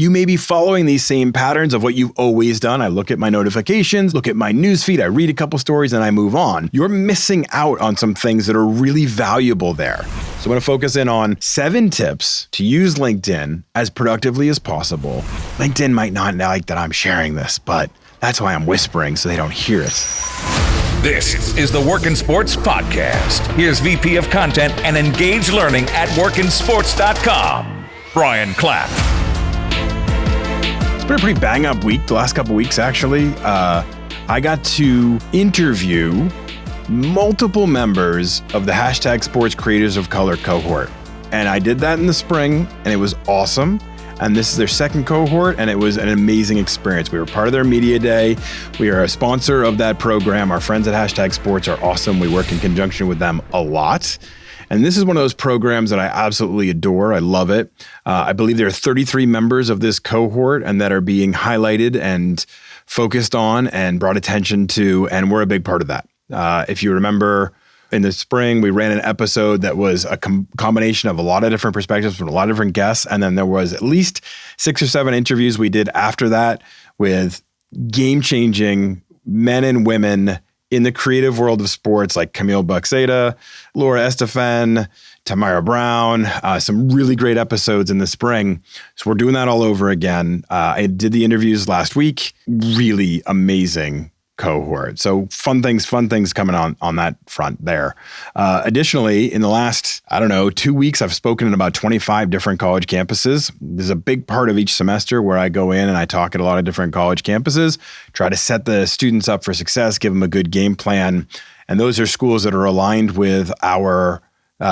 You may be following these same patterns of what you've always done. I look at my notifications, look at my newsfeed, I read a couple stories, and I move on. You're missing out on some things that are really valuable there. So I'm going to focus in on 7 tips to use LinkedIn as productively as possible. LinkedIn might not like that I'm sharing this, but that's why I'm whispering so they don't hear it. This is the Work in Sports Podcast. Here's VP of Content and Engage Learning at workinsports.com, Brian Clapp. It's been a pretty bang-up week, the last couple weeks, actually. I got to interview multiple members of the hashtag Sports Creators of Color cohort. And I did that in the spring, and it was awesome. And this is their second cohort, and it was an amazing experience. We were part of their media day. We are a sponsor of that program. Our friends at Hashtag Sports are awesome. We work in conjunction with them a lot. And this is one of those programs that I absolutely adore. I love it. I believe there are 33 members of this cohort and that are being highlighted and focused on and brought attention to, and we're a big part of that. If you remember, in the spring, we ran an episode that was a combination of a lot of different perspectives from a lot of different guests. And then there was at least 6 or 7 interviews we did after that with game-changing men and women in the creative world of sports, like Camille Buxeda, Laura Estefan, Tamara Brown, some really great episodes in the spring. So we're doing that all over again. I did the interviews last week. Really amazing cohort. So fun things coming on that front there. Additionally, in the last, 2 weeks, I've spoken in about 25 different college campuses. There's a big part of each semester where I go in and I talk at a lot of different college campuses, try to set the students up for success, give them a good game plan. And those are schools that are aligned with our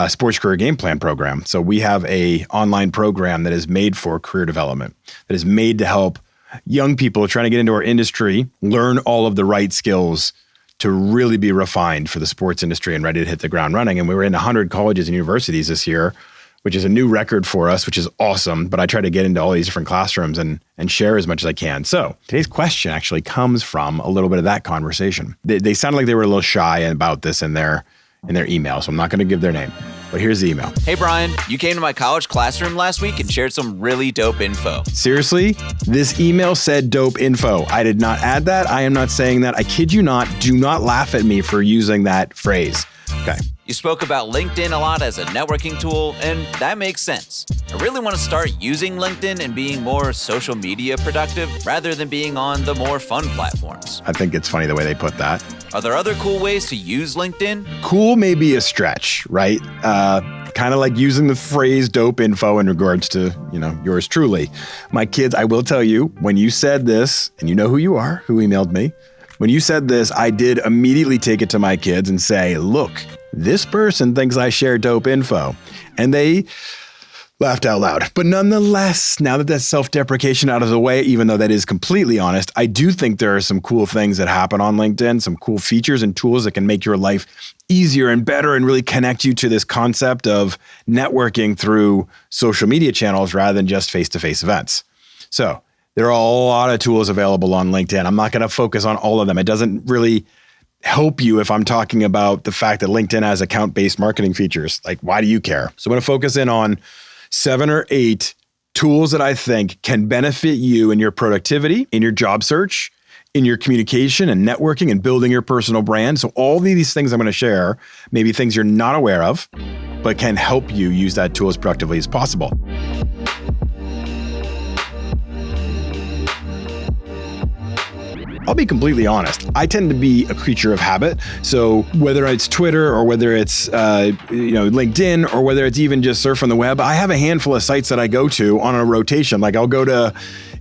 sports career game plan program. So we have a online program that is made for career development, that is made to help young people trying to get into our industry learn all of the right skills to really be refined for the sports industry and ready to hit the ground running. And we were in 100 colleges and universities this year, which is a new record for us, which is awesome. But I try to get into all these different classrooms and share as much as I can. So today's question actually comes from a little bit of that conversation. They sounded like they were a little shy about this in their email, so I'm not going to give their name. But here's the email. Hey, Brian, you came to my college classroom last week and shared some really dope info. Seriously? This email said dope info. I did not add that. I am not saying that. I kid you not. Do not laugh at me for using that phrase. Okay. You spoke about LinkedIn a lot as a networking tool, and that makes sense. I really want to start using LinkedIn and being more social media productive rather than being on the more fun platforms. I think it's funny the way they put that. Are there other cool ways to use LinkedIn? Cool may be a stretch, right? Kind of like using the phrase dope info in regards to, yours truly. My kids, I will tell you, when you said this, and you know who you are, who emailed me, when you said this, I did immediately take it to my kids and say, look, this person thinks I share dope info. And they laughed out loud. But nonetheless, now that that's self-deprecation out of the way, even though that is completely honest, I do think there are some cool things that happen on LinkedIn, some cool features and tools that can make your life easier and better and really connect you to this concept of networking through social media channels rather than just face-to-face events. So there are a lot of tools available on LinkedIn. I'm not going to focus on all of them. It doesn't really help you if I'm talking about the fact that LinkedIn has account-based marketing features. Like, why do you care? So I'm going to focus in on 7 or 8 tools that I think can benefit you in your productivity, in your job search, in your communication and networking and building your personal brand. So all these things I'm going to share, maybe things you're not aware of, but can help you use that tool as productively as possible. I'll be completely honest. I tend to be a creature of habit. So whether it's Twitter or whether it's LinkedIn or whether it's even just surfing the web, I have a handful of sites that I go to on a rotation. Like I'll go to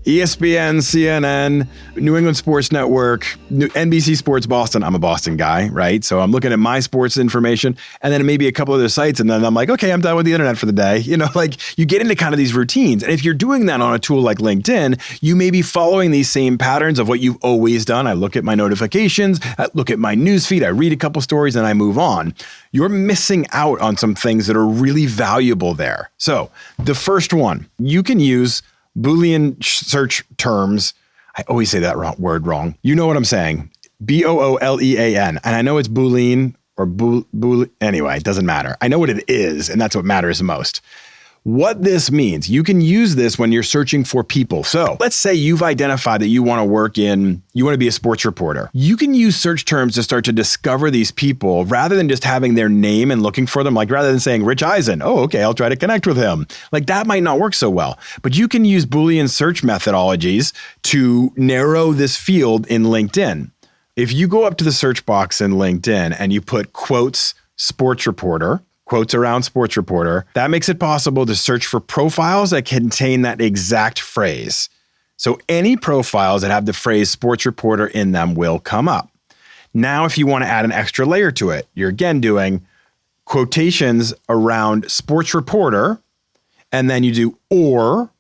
ESPN, CNN, New England Sports Network, NBC Sports Boston. I'm a Boston guy, right? So I'm looking at my sports information and then maybe a couple other sites. And then I'm like, okay, I'm done with the internet for the day. You get into kind of these routines. And if you're doing that on a tool like LinkedIn, you may be following these same patterns of what you've always done. I look at my notifications, I look at my newsfeed, I read a couple stories and I move on. You're missing out on some things that are really valuable there. So the first one, you can use Boolean search terms. I always say that word wrong. You know what I'm saying. Boolean. And I know it's Boolean or Boolean. Anyway, it doesn't matter. I know what it is, and that's what matters most. What this means, you can use this when you're searching for people. So let's say you've identified that you want to be a sports reporter. You can use search terms to start to discover these people rather than just having their name and looking for them. Like rather than saying Rich Eisen, oh, okay, I'll try to connect with him. Like that might not work so well, but you can use Boolean search methodologies to narrow this field in LinkedIn. If you go up to the search box in LinkedIn and you put quotes sports reporter, quotes around sports reporter, that makes it possible to search for profiles that contain that exact phrase. So any profiles that have the phrase sports reporter in them will come up. Now, if you want to add an extra layer to it, you're again doing quotations around sports reporter, and then you do or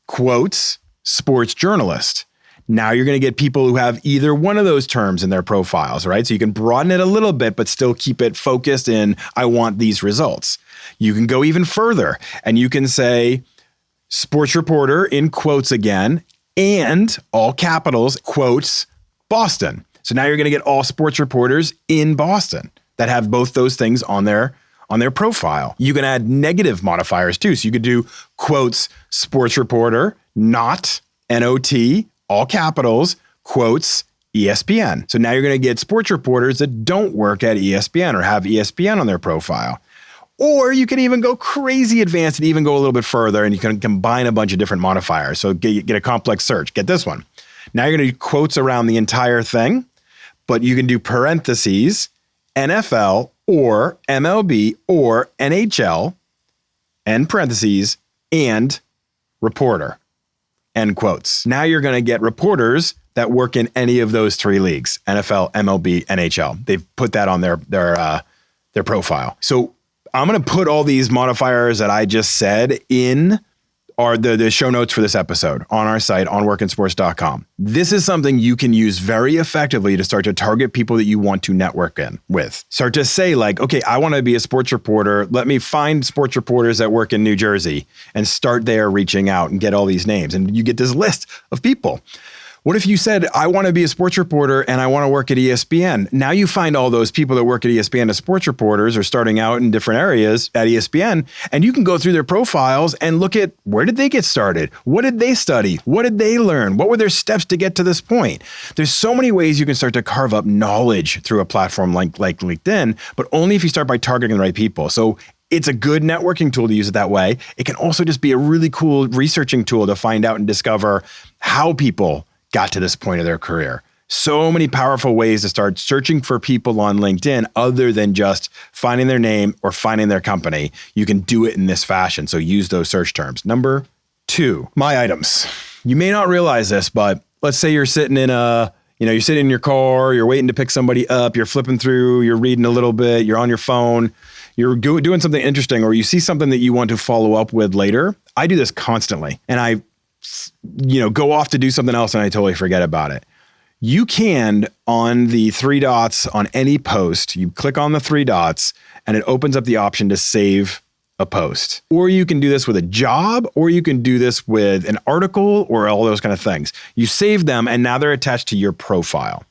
quotes sports journalist. Now you're going to get people who have either one of those terms in their profiles, right? So you can broaden it a little bit, but still keep it focused in, I want these results. You can go even further and you can say sports reporter in quotes again, and all capitals, quotes, Boston. So now you're going to get all sports reporters in Boston that have both those things on their profile. You can add negative modifiers too. So you could do quotes sports reporter, not N-O-T, all capitals, quotes, ESPN. So now you're going to get sports reporters that don't work at ESPN or have ESPN on their profile. Or you can even go crazy advanced and even go a little bit further and you can combine a bunch of different modifiers. So get a complex search. Get this one. Now you're going to do quotes around the entire thing, but you can do parentheses, NFL or MLB or NHL, and parentheses, and reporter. End quotes. Now you're going to get reporters that work in any of those three leagues, NFL, MLB, NHL. They've put that on their profile. So I'm going to put all these modifiers that I just said in the show notes for this episode on our site on workinsports.com. This is something you can use very effectively to start to target people that you want to network with. Start to say like, okay, I want to be a sports reporter. Let me find sports reporters that work in New Jersey and start there reaching out and get all these names. And you get this list of people. What if you said, I want to be a sports reporter and I want to work at ESPN? Now you find all those people that work at ESPN as sports reporters or starting out in different areas at ESPN, and you can go through their profiles and look at where did they get started? What did they study? What did they learn? What were their steps to get to this point? There's so many ways you can start to carve up knowledge through a platform like LinkedIn, but only if you start by targeting the right people. So it's a good networking tool to use it that way. It can also just be a really cool researching tool to find out and discover how people got to this point of their career. So many powerful ways to start searching for people on LinkedIn other than just finding their name or finding their company. You can do it in this fashion. So use those search terms. Number 2, my items. You may not realize this, but let's say you're sitting in you're sitting in your car, you're waiting to pick somebody up, you're flipping through, you're reading a little bit, you're on your phone, you're doing something interesting, or you see something that you want to follow up with later. I do this constantly. And I go off to do something else and I totally forget about it. You can, on the 3 dots on any post, you click on the 3 dots and it opens up the option to save a post. Or you can do this with a job, or you can do this with an article or all those kind of things. You save them and now they're attached to your profile.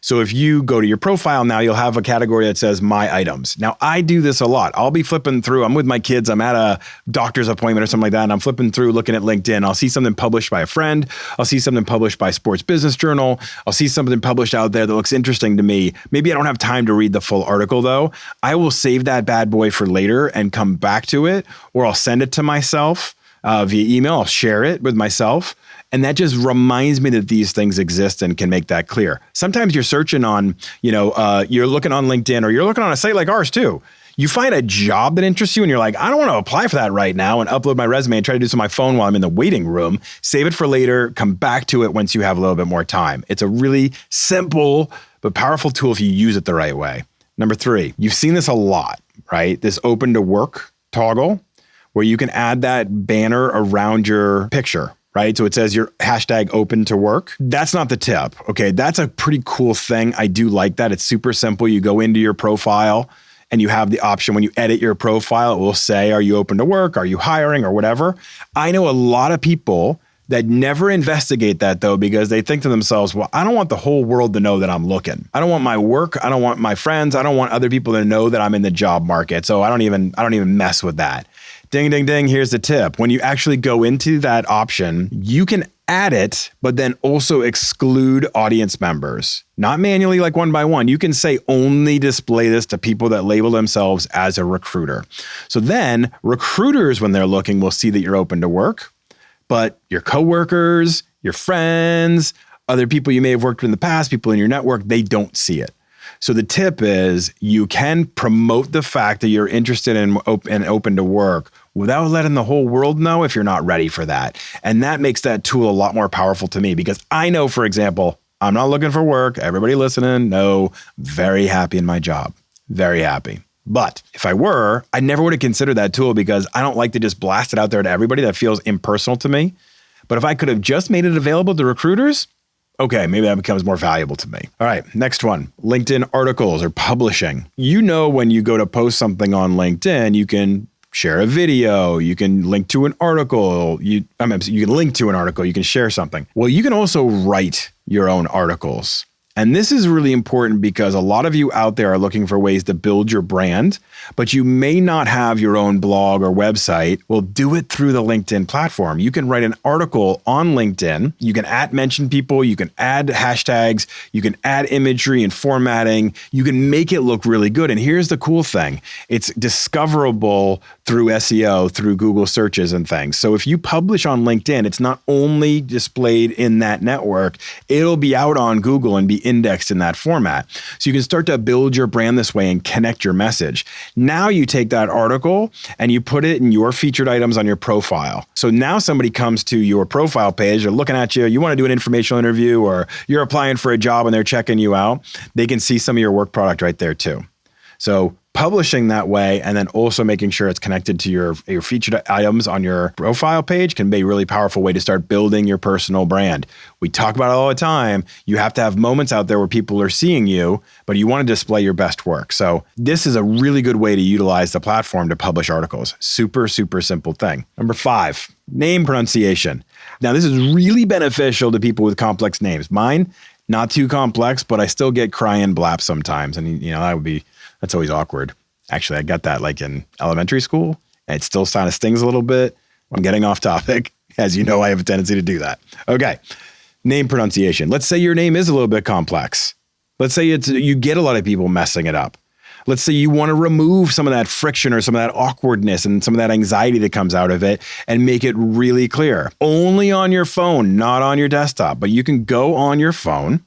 So if you go to your profile now, you'll have a category that says My Items. Now, I do this a lot. I'll be flipping through. I'm with my kids. I'm at a doctor's appointment or something like that, and I'm flipping through looking at LinkedIn. I'll see something published by a friend. I'll see something published by Sports Business Journal. I'll see something published out there that looks interesting to me. Maybe I don't have time to read the full article, though. I will save that bad boy for later and come back to it, or I'll send it to myself via email. I'll share it with myself. And that just reminds me that these things exist and can make that clear. Sometimes you're searching on, you're looking on LinkedIn, or you're looking on a site like ours too. You find a job that interests you and you're like, I don't want to apply for that right now and upload my resume and try to do some on my phone while I'm in the waiting room. Save it for later, come back to it once you have a little bit more time. It's a really simple but powerful tool if you use it the right way. Number 3, you've seen this a lot, right? This open to work toggle where you can add that banner around your picture. Right? So it says your hashtag open to work. That's not the tip. Okay. That's a pretty cool thing. I do like that. It's super simple. You go into your profile and you have the option when you edit your profile, it will say, are you open to work? Are you hiring or whatever? I know a lot of people that never investigate that though, because they think to themselves, well, I don't want the whole world to know that I'm looking. I don't want my work. I don't want my friends. I don't want other people to know that I'm in the job market. So I don't even mess with that. Ding, ding, ding. Here's the tip. When you actually go into that option, you can add it, but then also exclude audience members. Not manually, like one by one. You can say only display this to people that label themselves as a recruiter. So then recruiters, when they're looking, will see that you're open to work, but your coworkers, your friends, other people you may have worked with in the past, people in your network, they don't see it. So the tip is you can promote the fact that you're interested in and open to work without letting the whole world know if you're not ready for that. And that makes that tool a lot more powerful to me because I know, for example, I'm not looking for work. Everybody listening, no, very happy in my job. Very happy. But if I were, I never would have considered that tool because I don't like to just blast it out there to everybody. That feels impersonal to me. But if I could have just made it available to recruiters, okay, maybe that becomes more valuable to me. All right, next one, LinkedIn articles or publishing. You know, when you go to post something on LinkedIn, you can share a video, you can link to an article, you can link to an article, you can share something. Well, you can also write your own articles. And this is really important because a lot of you out there are looking for ways to build your brand, but you may not have your own blog or website. Well, do it through the LinkedIn platform. You can write an article on LinkedIn. You can mention people. You can add hashtags. You can add imagery and formatting. You can make it look really good. And here's the cool thing. It's discoverable through SEO, through Google searches and things. So if you publish on LinkedIn, it's not only displayed in that network, it'll be out on Google and be indexed in that format. So you can start to build your brand this way and connect your message. Now you take that article and you put it in your featured items on your profile. So now somebody comes to your profile page, they're looking at you, you want to do an informational interview or you're applying for a job and they're checking you out. They can see some of your work product right there too. So publishing that way and then also making sure it's connected to your featured items on your profile page can be a really powerful way to start building your personal brand. We talk about it all the time. You have to have moments out there where people are seeing you, but you want to display your best work. So this is a really good way to utilize the platform to publish articles. Super, super simple thing. Number 5, name pronunciation. Now, this is really beneficial to people with complex names. Mine, not too complex, but I still get cry and blap sometimes. And that's always awkward. Actually, I got that like in elementary school, and it still kind of stings a little bit. I'm getting off topic. As you know, I have a tendency to do that. Okay, name pronunciation. Let's say your name is a little bit complex. Let's say you get a lot of people messing it up. Let's say you want to remove some of that friction or some of that awkwardness and some of that anxiety that comes out of it and make it really clear. Only on your phone, not on your desktop, but you can go on your phone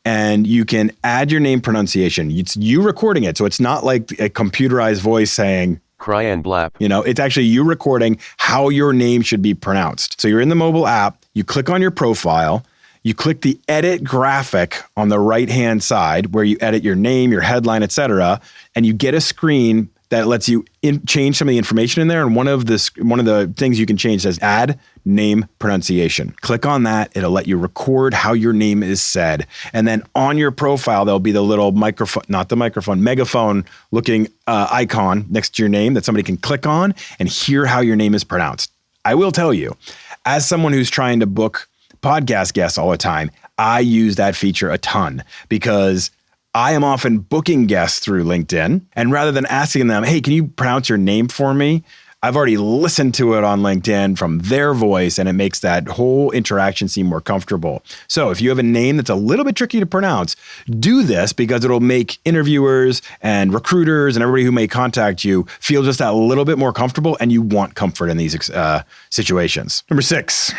and you can add your name pronunciation. It's you recording it. So it's not like a computerized voice saying, cry and blap. It's actually you recording how your name should be pronounced. So you're in the mobile app, you click on your profile, you click the edit graphic on the right-hand side where you edit your name, your headline, etc., and you get a screen that lets you change some of the information in there. And one of the things you can change says add name pronunciation. Click on that. It'll let you record how your name is said. And then on your profile, there'll be the little megaphone looking icon next to your name that somebody can click on and hear how your name is pronounced. I will tell you, as someone who's trying to book podcast guests all the time, I use that feature a ton because I am often booking guests through LinkedIn. And rather than asking them, hey, can you pronounce your name for me? I've already listened to it on LinkedIn from their voice, and it makes that whole interaction seem more comfortable. So if you have a name that's a little bit tricky to pronounce, do this because it'll make interviewers and recruiters and everybody who may contact you feel just that little bit more comfortable, and you want comfort in these situations. Number 6,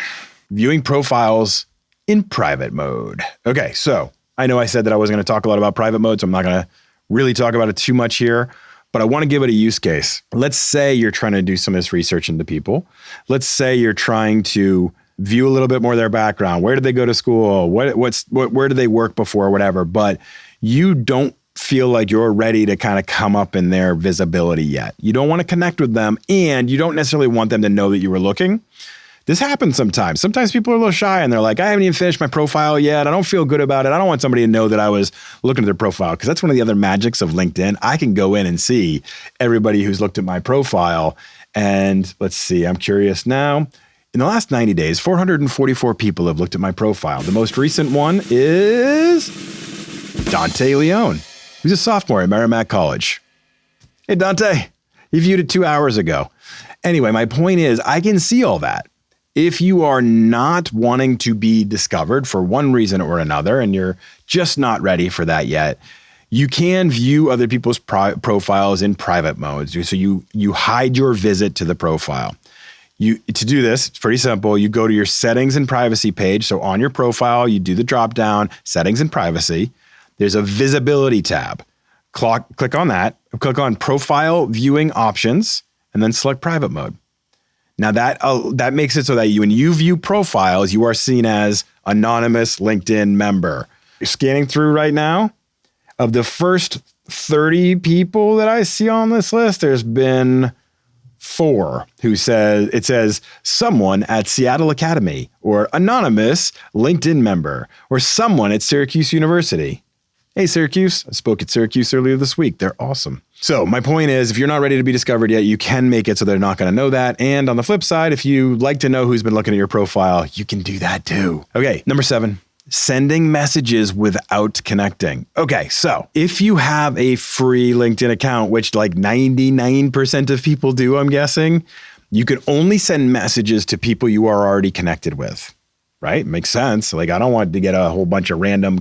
viewing profiles in private mode. Okay, so I know I said that I wasn't going to talk a lot about private mode, so I'm not going to really talk about it too much here, but I want to give it a use case. Let's say you're trying to do some of this research into people. Let's say you're trying to view a little bit more of their background. Where did they go to school? Where did they work before, whatever, but you don't feel like you're ready to kind of come up in their visibility yet. You don't want to connect with them, and you don't necessarily want them to know that you were looking. This happens sometimes. Sometimes people are a little shy and they're like, I haven't even finished my profile yet. I don't feel good about it. I don't want somebody to know that I was looking at their profile, because that's one of the other magics of LinkedIn. I can go in and see everybody who's looked at my profile. And let's see, I'm curious now. In the last 90 days, 444 people have looked at my profile. The most recent one is Dante Leone, who's a sophomore at Merrimack College. Hey, Dante, he viewed it 2 hours ago. Anyway, my point is I can see all that. If you are not wanting to be discovered for one reason or another, and you're just not ready for that yet, you can view other people's profiles in private mode. So you hide your visit to the profile. To do this, it's pretty simple. You go to your settings and privacy page. So on your profile, you do the drop down, settings and privacy. There's a visibility tab. Click on that. Click on profile viewing options, and then select private mode. Now that makes it so that when you view profiles, you are seen as anonymous LinkedIn member. You're scanning through right now. Of the first 30 people that I see on this list, there's been 4 who says someone at Seattle Academy, or anonymous LinkedIn member, or someone at Syracuse University. Hey, Syracuse. I spoke at Syracuse earlier this week. They're awesome. So my point is, if you're not ready to be discovered yet, you can make it so they're not going to know that. And on the flip side, if you like to know who's been looking at your profile, you can do that too. Okay, number 7, sending messages without connecting. Okay, so if you have a free LinkedIn account, which like 99% of people do, I'm guessing, you can only send messages to people you are already connected with. Right? Makes sense. Like, I don't want to get a whole bunch of random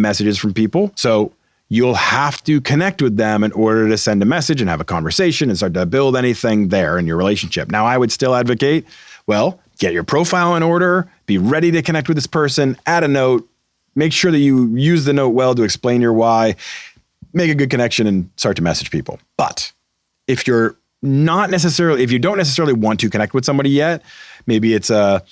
messages from people. So you'll have to connect with them in order to send a message and have a conversation and start to build anything there in your relationship. Now, I would still advocate, well, get your profile in order, be ready to connect with this person, add a note, make sure that you use the note well to explain your why, make a good connection, and start to message people. But if you don't necessarily want to connect with somebody yet, maybe it's a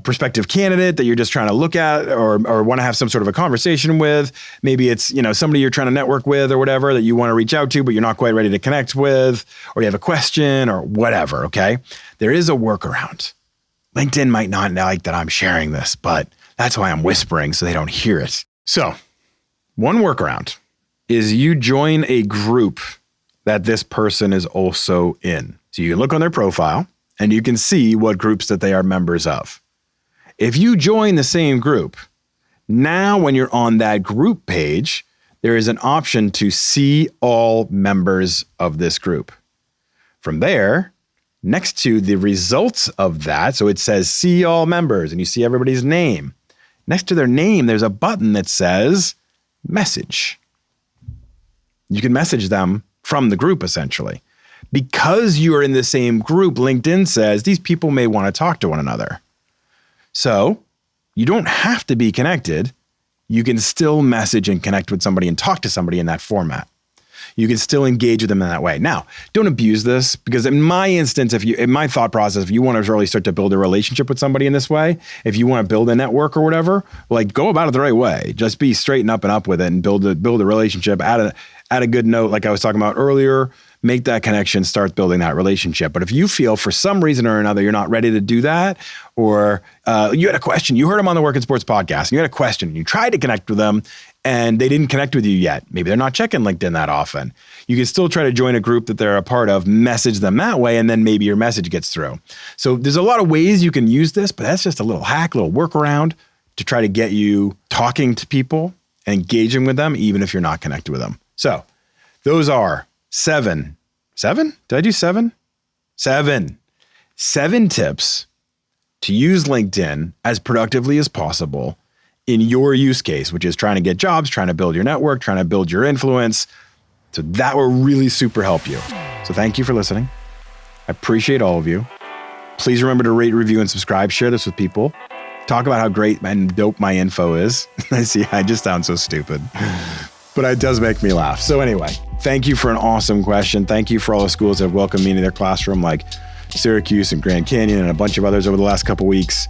prospective candidate that you're just trying to look at or want to have some sort of a conversation with. Maybe it's, somebody you're trying to network with or whatever that you want to reach out to, but you're not quite ready to connect with, or you have a question or whatever. Okay. There is a workaround. LinkedIn might not like that I'm sharing this, but that's why I'm whispering so they don't hear it. So one workaround is you join a group that this person is also in. So you can look on their profile and you can see what groups that they are members of. If you join the same group, now when you're on that group page, there is an option to see all members of this group. From there, next to the results of that, so it says see all members and you see everybody's name. Next to their name, there's a button that says message. You can message them from the group, essentially. Because you are in the same group, LinkedIn says these people may want to talk to one another. So you don't have to be connected. You can still message and connect with somebody and talk to somebody in that format. You can still engage with them in that way. Now, don't abuse this, because in my instance, in my thought process, if you want to really start to build a relationship with somebody in this way, if you want to build a network or whatever, like, go about it the right way. Just be straight and up with it and build a relationship. Add a good note, like I was talking about earlier. Make that connection, start building that relationship. But if you feel for some reason or another you're not ready to do that, or you had a question, you heard them on the Work in Sports podcast, and you had a question, and you tried to connect with them, and they didn't connect with you yet. Maybe they're not checking LinkedIn that often. You can still try to join a group that they're a part of, message them that way, and then maybe your message gets through. So there's a lot of ways you can use this, but that's just a little hack, a little workaround to try to get you talking to people and engaging with them, even if you're not connected with them. So those are 7. Did I do 7? 7 tips to use LinkedIn as productively as possible in your use case, which is trying to get jobs, trying to build your network, trying to build your influence. So that will really super help you. So thank you for listening. I appreciate all of you. Please remember to rate, review, and subscribe. Share this with people. Talk about how great and dope my info is. I just sound so stupid, but it does make me laugh. So anyway, thank you for an awesome question. Thank you for all the schools that have welcomed me into their classroom, like Syracuse and Grand Canyon and a bunch of others over the last couple weeks.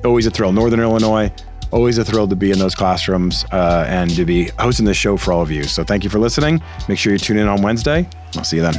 Always a thrill. Northern Illinois, always a thrill to be in those classrooms and to be hosting this show for all of you. So thank you for listening. Make sure you tune in on Wednesday. I'll see you then.